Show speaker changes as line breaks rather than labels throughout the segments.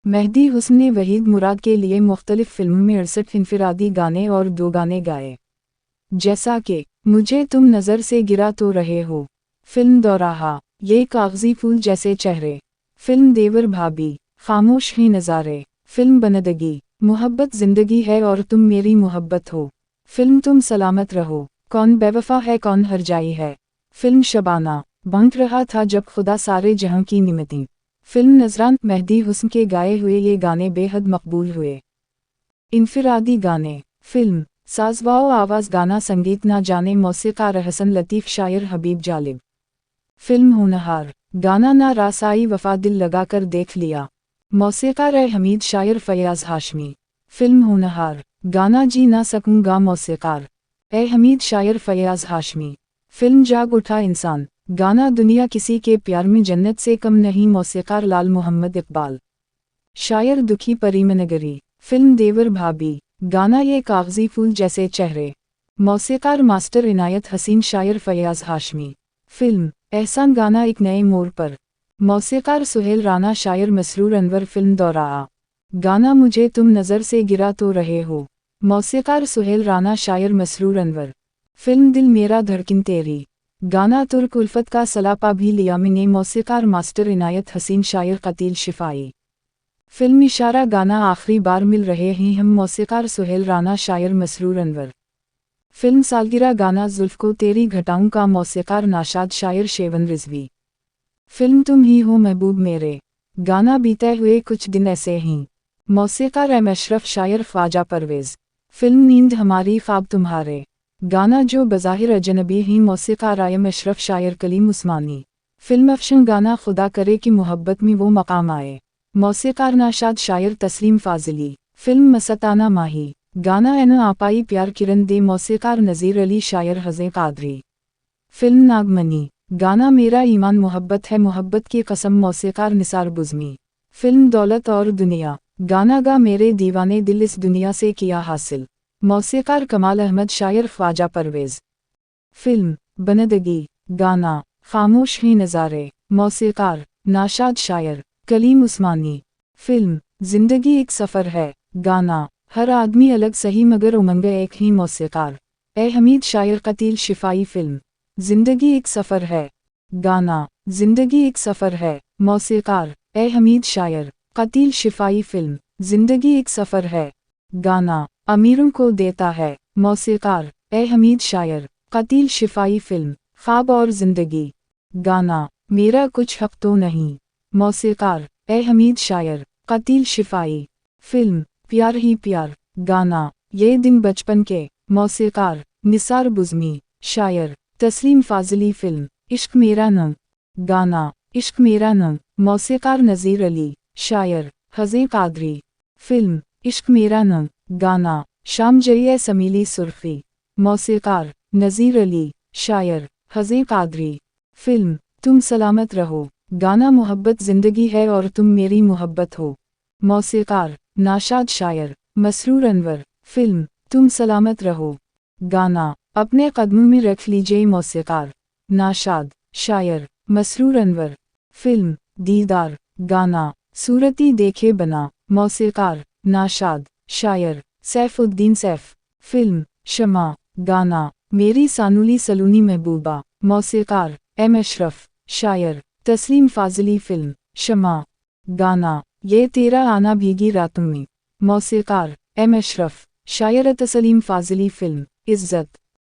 मेहदी हुस्न ने वहीद मुराद के लिए मुख्तलिफ फिल्मों में 68 इनफिरादी गाने और 2 गाने गाए, जैसा कि मुझे तुम नज़र से गिरा तो रहे हो, फिल्म दोराहा, ये कागजी फूल जैसे चेहरे, फिल्म देवर भाभी, खामोश ही नज़ारे, फिल्म बनदगी, मोहब्बत ज़िंदगी है और तुम मेरी मोहब्बत हो, फिल्म तुम सलामत रहो, कौन बेवफा है कौन हर जाई है, फिल्म शबाना, बंक रहा था जब खुदा सारे जहां की निमती, फिल्म नजरान। मेहदी हुस्न के गाए हुए ये गाने बेहद मकबूल हुए। इनफिरादी गाने, फिल्म साज़वाओ आवाज़ गाना संगीत ना जाने मौसीक़ार हसन लतीफ़ शायर हबीब जालिब, फिल्म होनहार गाना ना रासाई वफा दिल लगा कर देख लिया, मौसीक़ार हमीद शायर फ़याज़ हाशमी, फिल्म होनहार गाना जी ना सकूँगा मौसीक़ार हमीद शायर फ़याज़ हाशमी, फिल्म जाग उठा इंसान गाना दुनिया किसी के प्यार में जन्नत से कम नहीं मौसीक़ार लाल मोहम्मद इकबाल, शायर दुखी परीमनगरी, फिल्म देवर भाभी, गाना ये कागजी फूल जैसे चेहरे, मौसीक़ार मास्टर इनायत हसीन शायर फ़याज़ हाशमी, फिल्म एहसान गाना एक नए मोड़ पर, मौसीक़ार सुहेल राना शायर मसरूर अनवर, फिल्म दोराहा, गाना मुझे तुम नज़र से गिरा तो रहे हो, मौसीक़ार सुहेल राना शायर मसरूर अनवर, फिल्म दिल मेरा धड़कन तेरी, गाना तुर्क उल्फत का सलापा भी लिया मैंने मौसीक़ार मास्टर इनायत हसीन शायर क़तील शिफ़ाई, फिल्म इशारा गाना आखिरी बार मिल रहे हैं हम मौसीक़ार सुहेल राना शायर मसरूर अनवर, फिल्म सालगिरह गाना जुल्फ़ को तेरी घटाऊं का मौसीक़ार नाशाद शायर शेवन रिज़वी, फिल्म तुम ही हो महबूब मेरे, गाना बीते हुए कुछ दिन ऐसे ही, मौसीक़ार एम अशरफ शायर ख्वाजा परवेज़, फिल्म नींद हमारी ख्वाब तुम्हारे, गाना जो बज़ाहिर अजनबी ही मौसीक़ार एम अशरफ शायर कलीम उस्मानी, फिल्म अफशन गाना खुदा करे कि मोहब्बत में वो मकाम आए, मौसीक़ार नाशाद शायर तस्लीम फ़ाज़िली, फिल्म मस्ताना माही, गाना एन आपाई प्यार किरण दे मौसीक़ार नज़ीर अली शायर हज़े कादरी, फिल्म नागमनी, गाना मेरा ईमान मोहब्बत है मोहब्बत की कसम मौसीक़ार निसार बुज़मी, फिल्म दौलत और दुनिया, गाना गा मेरे दीवाने दिल इस दुनिया से किया हासिल, मौसीक़ार कमाल अहमद शायर ख्वाजा परवेज़, फिल्म बनदगी, गाना खामोश ही नज़ारे, मौसीक़ार नाशाद शायर कलीम उस्मानी, फिल्म ज़िंदगी एक सफ़र है, गाना हर आदमी अलग सही मगर उमंग एक ही मौसीक़ार हमीद शायर क़तील शिफ़ाई, फिल्म ज़िंदगी एक सफ़र है, गाना ज़िंदगी एक सफ़र है, मौसीक़ार हमीद शायर क़तील शिफ़ाई, फिल्म ज़िंदगी एक सफ़र है, गाना अमीरों को देता है, मौसीक़ार हमीद शायर क़तील शिफ़ाई, फिल्म ख्वाब और ज़िंदगी, गाना मेरा कुछ हक़ तो नहीं, मौसीक़ार हमीद शायर क़तील शिफ़ाई, फिल्म प्यार ही प्यार, गाना ये दिन बचपन के, मौसीक़ार निसार बुज़मी, शायर तस्लीम फ़ाज़िली, फिल्म इश्क मेरा नम, गाना इश्क मेरा नम, मौसीक़ार नज़ीर अली, शायर हज़े कादरी, फिल्म इश्क मेरा नम, गाना शाम जरिए समीली सुर्ख़ी, मौसीक़ार नज़ीर अली, शायर हज़े कादरी, फिल्म तुम सलामत रहो, गाना मोहब्बत ज़िंदगी है और तुम मेरी मोहब्बत हो, मौसीक़ार नाशाद शायर मसरूर अनवर, फिल्म तुम सलामत रहो, गाना अपने कदमों में रख लीजिए मौसीक़ार नाशाद शायर मसरूर अनवर, फिल्म दीदार, गाना सूरती देखे बना, मौसीक़ार नाशाद शायर सैफ़ुद्दीन सैफ़, फिल्म शमा, गाना मेरी सानुली सलूनी महबूबा, मौसीक़ार एम अशरफ शायर तस्लीम फ़ाज़िली, फिल्म शमा, गाना ये तेरा आना भीगी रातों में, मौसीक़ार एम अशरफ शायर तस्लीम फ़ाज़िली, फिल्म इज़्ज़त,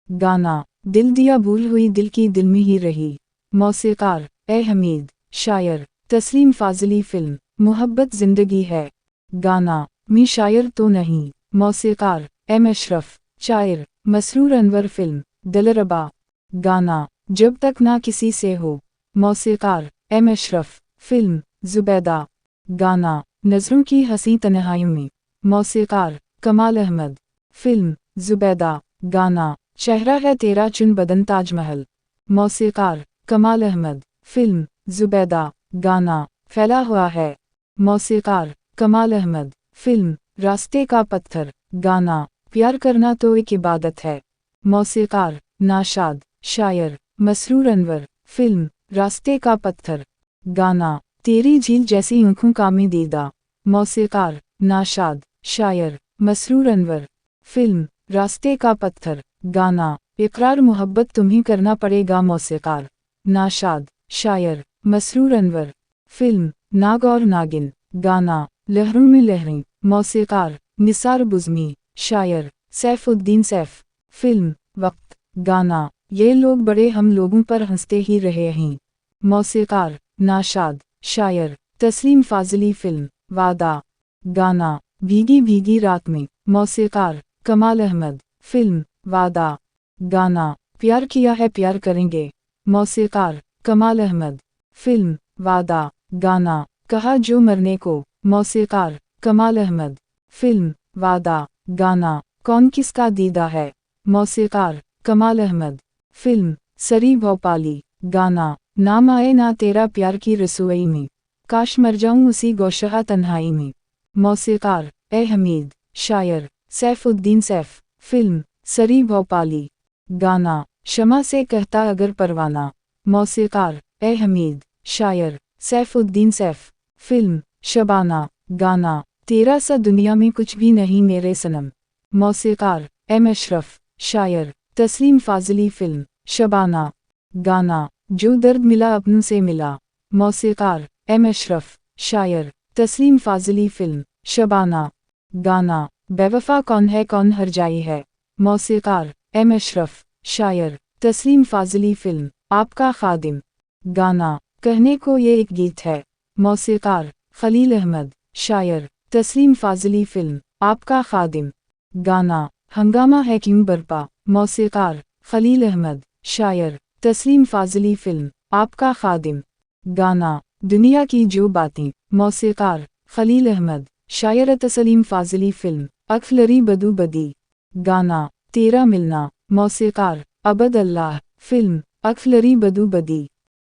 गाना दिल दिया भूल हुई दिल की दिल में ही रही, मौसीक़ार हमीद शायर तस्लीम फ़ाज़िली, फिल्म मोहब्बत ज़िंदगी है, गाना मी शायर तो नहीं, मौसीक़ार एम अशरफ शायर मसरूर अनवर, फिल्म दिलरबा, गाना जब तक ना किसी से हो, मौसीक़ार एम अशरफ, फिल्म ज़ुबैदा, गाना नज़रों की हंसी तन्हाइयों में, मौसीक़ार कमाल अहमद, फिल्म ज़ुबैदा, गाना चेहरा है तेरा चुन बदन ताजमहल, मौसीक़ार कमाल अहमद, फिल्म ज़ुबैदा, गाना फैला हुआ है, मौसीक़ार कमाल अहमद, फिल्म रास्ते का पत्थर, गाना प्यार करना तो एक इबादत है, मौसीक़ार नाशाद शायर मसरूर अनवर, फिल्म रास्ते का पत्थर, गाना तेरी झील जैसी आँखों का मैं दीदा, मौसीकार नाशाद, शायर मसरूर अनवर। फिल्म रास्ते का पत्थर, गाना इकरार मोहब्बत तुम्हीं करना पड़ेगा, मौसीकार नाशाद, शायर मसरूर अनवर। फिल्म नाग और नागिन, गाना लहरों में लहरें, मौसीकार निसार बुज़मी, शायर सैफुद्दीन सैफ। फिल्म वक्त, गाना ये लोग बड़े हम लोगों पर हंसते ही रहे हैं, मौसीकार नाशाद, शायर तस्लीम फ़ाज़ली। फिल्म वादा, गाना भीगी भीगी रात में, मौसीकार कमाल अहमद। फिल्म वादा, गाना प्यार किया है प्यार करेंगे, मौसीकार कमाल अहमद। फिल्म वादा, गाना कहा जो मरने को, मौसीकार कमाल अहमद। फिल्म वादा, गाना कौन किसका दीदा है, मौसीकार कमाल अहमद। फिल्म सरी भोपाली, गाना नाम आए ना तेरा प्यार की रसोई में, काश मर जाऊं उसी गौशहा तन्हाई में, मौसीकार ए हमीद, शायर सैफुद्दीन सैफ। फिल्म सरी भोपाली, गाना शमा से कहता अगर परवाना, मौसीकार ए हमीद, शायर सैफुद्दीन सैफ। फिल्म शबाना, गाना तेरा सा दुनिया में कुछ भी नहीं मेरे सनम, मौसीकार एम अशरफ, शायर तस्लीम फ़ाज़ली। फिल्म शबाना, गाना जो दर्द मिला अपनों से मिला, मौसीकार एम अशरफ, शायर तस्लीम फ़ाज़ली। फिल्म शबाना, गाना बेवफ़ा कौन है कौन हर जाई है, मौसीकार एम अशरफ, शायर तस्लीम फ़ाज़ली। फिल्म आपका खादिम, गाना कहने को ये एक गीत है, मौसीकार खलील अहमद, शायर तस्लीम फ़ाज़ली। फिल्म आपका खादिम, गाना हंगामा है क्यों बरपा, मौसीकार खलील अहमद, शायर तस्लीम फ़ाज़ली। फिल्म आपका खादिम, गाना दुनिया की जो बातें, मौसीकार खलील अहमद, शायर तस्लीम फ़ाज़ली। फिल्म अक्फलरी बदू बदी, गाना तेरा मिलना, मौसीकार अबद अल्लाह। फिल्म अक्फलरी बदू बदी,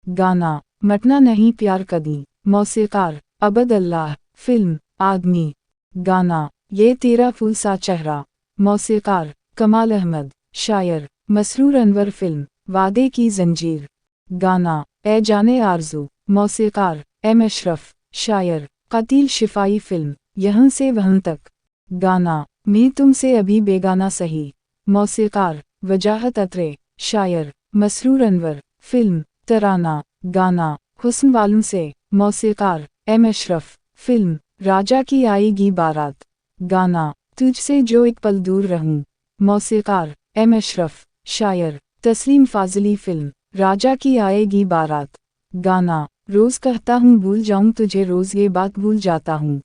गाना मटना नहीं प्यार कदी, मौसीकार अबद अल्लाह। फिल्म आदमी, गाना ये तेरा फूल सा चेहरा, मौसीकार कमाल अहमद, शायर मसरूर अनवर। फिल्म वादे की जंजीर, गाना ए जाने आरज़ू, मौसीकार एम अशरफ, शायर क़तील शिफ़ाई। फिल्म यहाँ से वहाँ तक, गाना मैं तुमसे अभी बेगाना सही, मौसीकार वजाहत अत्रे, शायर मसरूर अनवर। फिल्म तराना, गाना हुस्न वालों से, मौसीकार एम अशरफ। फिल्म राजा की आएगी बारात, गाना तुझसे जो एक पल दूर रहूं, मौसीकार एम अशरफ, शायर तस्लीम फ़ाज़ली। फिल्म राजा की आएगी बारात, गाना रोज़ कहता हूँ भूल जाऊँ तुझे रोज़ ये बात भूल जाता हूँ,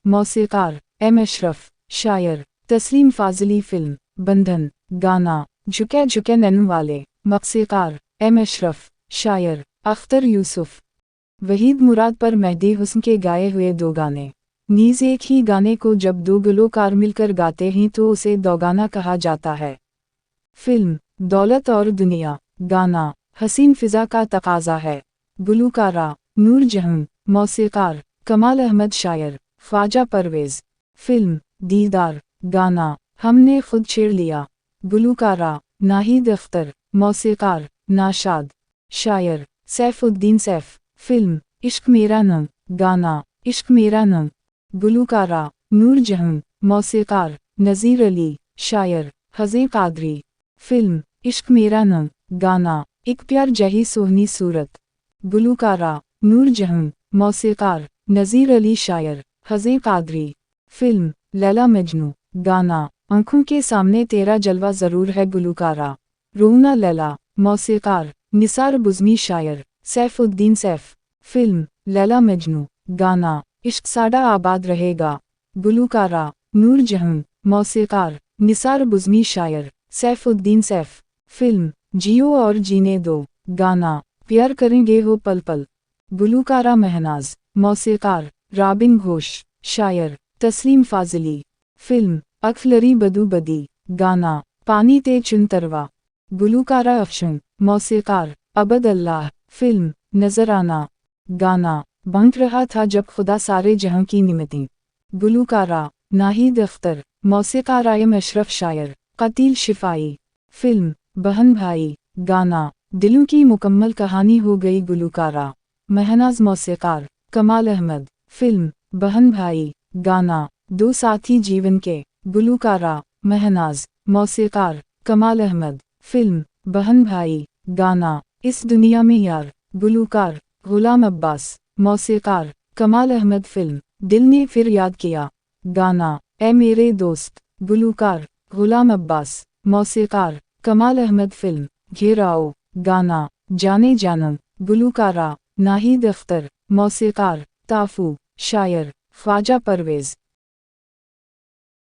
मौसीकार एम अशरफ, शायर तस्लीम फ़ाज़ली। फिल्म बंधन, गाना झुके झुके नैन वाले, मौसीकार एम अशरफ, शायर अख्तर यूसुफ। वहीद मुराद पर मेहदी हुस्न के गाए हुए दो गाने, नीज़ एक ही गाने को जब दो गुलकार मिलकर गाते हैं तो उसे दोगाना कहा जाता है। फिल्म दौलत और दुनिया, गाना हसीन फ़िज़ा का तकाज़ा है, गुलकारा नूर जहां, मौसीकार कमाल अहमद, शायर ख्वाजा परवेज़। फिल्म दीदार, गाना हमने खुद छेड़ लिया, गुलकारा नाहिद अख्तर, मौसीकार नाशाद, शायर सैफुद्दीन सैफ। फिल्म इश्क मेरा नम, गाना इश्क मेरा नम, गुलकारा नूर जहां, मौसीकार नज़ीर अली, शायर हज़े कादरी। फिल्म इश्क मेरा नम, गाना एक प्यार जही सोहनी सूरत, गुलकारा नूर जहां, मौसीकार नज़ीर अली, शायर हज़े कादरी। फिल्म लैला मजनू, गाना आँखों के सामने तेरा जलवा ज़रूर है, गुलकारा रोना लैला, मौसीकार निसार बुज़मी, शायर सैफुद्दीन सैफ। फिल्म लैला मजनू, गाना इश्क साडा आबाद रहेगा, गुलकारा नूर जहां, मौसीकार निसार बुज़मी, शायर सैफुद्दीन सैफ। फिल्म जियो और जीने दो, गाना प्यार करेंगे हो पल पल, गुलकारा महनाज, मौसीकार राबिन घोष, शायर तस्लीम फ़ाज़ली। फिल्म अक्फलरी बदू बदी, गाना पानी ते चुनतरवा, गुलकारा अफशन, मौसीकार अबद अल्लाह। फिल्म नज़राना, गाना बंक रहा था जब खुदा सारे जहां की निमतें, गुलकारा नाहिद अख्तर, मौसीकार एम अशरफ, शायर क़तील शिफ़ाई। फिल्म बहन भाई, गाना दिलों की मुकम्मल कहानी हो गई, गुलकारा महनाज, मौसीकार कमाल अहमद। फिल्म बहन भाई, गाना, दो साथी जीवन के, गुलूकारा, महनाज, मौसीकार, कमाल अहमद। फिल्म, बहन भाई, गाना, इस दुनिया में यार, गुलूकार, गुलाम अब्बास, मौसीकार, कमाल अहमद। फिल्म, दिल ने फिर याद किया, गाना, ए मेरे दोस्त, गुलूकार, गुलाम अब्बास, मौसीकार, कमाल अहमद। फिल्म, घेराओ, गाना, जाने जानम, गुलूकारा, नाहिद अख्तर, मौसीकार, ताफू, शायर, ख्वाजा परवेज।